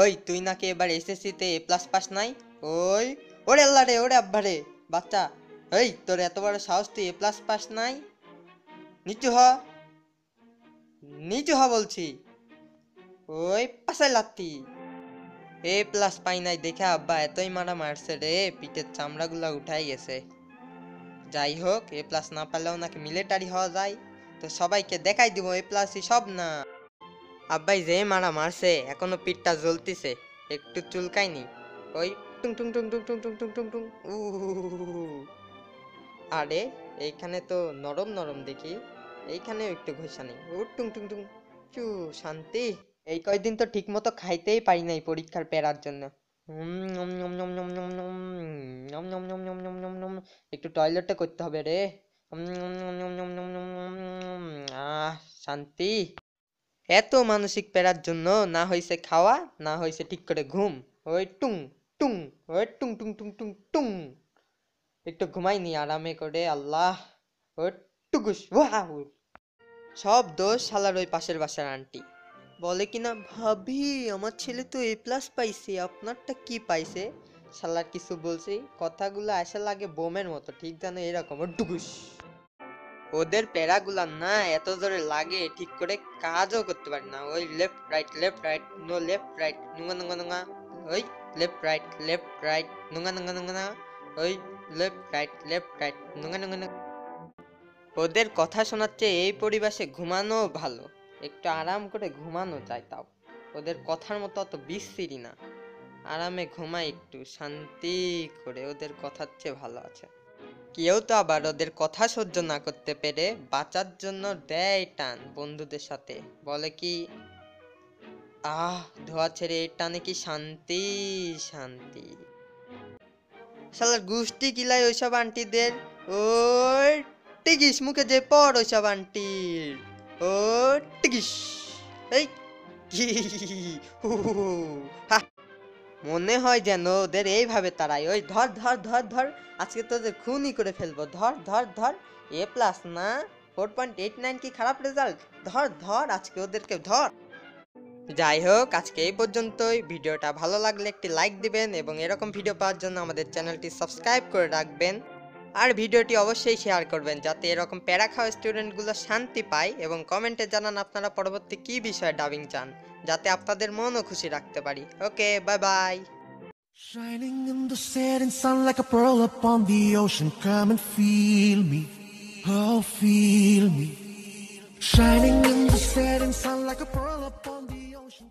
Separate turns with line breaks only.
ওই তুই নাকি এবার এসএসসিতে এ প্লাস পাস নাই? ওই ওরে আল্লাহ রে, ওরে আব্বা রে, বাচ্চা, এই তোর এত বড় সাহস, তুই এ প্লাস পাস নাই? নিচু হ, নিচু হ বলছি। ওই পাশে লাত্তি। এ প্লাস পাই নাই দেখে আব্বা এতই মারা মারছে রে, পিঠের চামড়াগুলা উঠাই গেছে। যাই হোক, এ প্লাস না পারলেও নাকি মিলিটারি হওয়া যায়, তো সবাইকে দেখাই দিব এ প্লাসই সব না। আব্বাই যে মারা মারছে এখনো পিঠটা জ্বলতিছে, একটু চুলকায়নি। ওই টুং টুং টুং টুং টুং টুং টুং টুং টুং উ। আরে এইখানে তো নরম নরম দেখি, এইখানেও একটু ঘষা নেই। ও টুং টুং টুং চু, শান্তি। এই কয়দিন তো ঠিক মতো খাইতেই পারি নাই পরীক্ষার প্যারার জন্য। নম নম নম নম নম নম নম নম নম নম নম নম নম। একটু টয়লেটটা করতে হবে রে। আহ, শান্তি। এত মানসিক প্যারার জন্য না হইছে খাওয়া, না হইছে ঠিক করে ঘুম। ওই টুং টুং, ওই টুং টুং টুং টুং টুং। একটু ঘুমাইনি আরামে করে, আল্লাহ। ওই টুকুস ওয়াও। সব দোষ শালার ওই পাশের বাসার আন্টি। বলে কিনা, ভাবি আমার ছেলে তো এ প্লাস পাইছে, আপনারটা কি পাইছে? শালার কিছু বলছি, কথাগুলো আসা লাগে বোমের মতো, ঠিক জানো এরকম ডুকুস। ওদের প্যারাগুলা না এত জোরে লাগে ঠিক করে কাজও করতে পারে না। ওই left right no left right নুঙ্গা নুঙ্গা নুঙ্গা। ওই লেফট রাইট নুঙ্গা নুঙ্গা নুঙ্গা। ওই লেফট রাইট নুঙ্গা নুঙ্গা নুঙ্গা। ওদের কথা শোনাচ্ছে এই পরিবেশে ঘুমানো ভালো, একটু আরাম করে ঘুমানো যায়, তাও ওদের কথার মতো অত বিশ্রী না। আরামে ঘুমাই একটু শান্তি করে, ওদের কথার চেয়ে ভালো আছে। কেউ তো আবার ওদের কথা সহ্য না করতে পেরে বাঁচার জন্য দেয় টান বন্ধুদের সাথে, বলে কি, আহ ধোয়া ছেড়ে এই টানে কি শান্তি শান্তি। শালার গুষ্টি কিলাই ওইসব আন্টিদের। ওই টিকিস মুখে যে পড় ওইসব আন্টির। ও টিকিস। এই কি হু হু হু, হা। মনে হয় যেন ওদের এইভাবে তারাই। ওই ধর ধর ধর ধর, আজকে তোদের খুনই করে ফেলবো, ধর ধর ধর। এ প্লাস না, 4.89 কি খারাপ রেজাল্ট? ধর ধর, আজকে ওদেরকে ধর। যাই হোক, আজকে এই পর্যন্তই। ভিডিওটা ভালো লাগলে একটি লাইক দিবেন এবং এরকম ভিডিও পাওয়ার জন্য আমাদের চ্যানেলটি সাবস্ক্রাইব করে রাখবেন। আর ভিডিওটি অবশ্যই শেয়ার করবেন যাতে এরকম প্যারা খাওয়া স্টুডেন্টগুলো শান্তি পায়, এবং কমেন্টে জানান আপনারা পরবর্তী কী বিষয়ে ডাবিং চান, যাতে আপনাদের মনও খুশি রাখতে পারি। Okay, bye bye.
Shining in the setting sun like a pearl upon the ocean. Come and feel me, oh feel me. Shining in the setting sun like a pearl upon the ocean.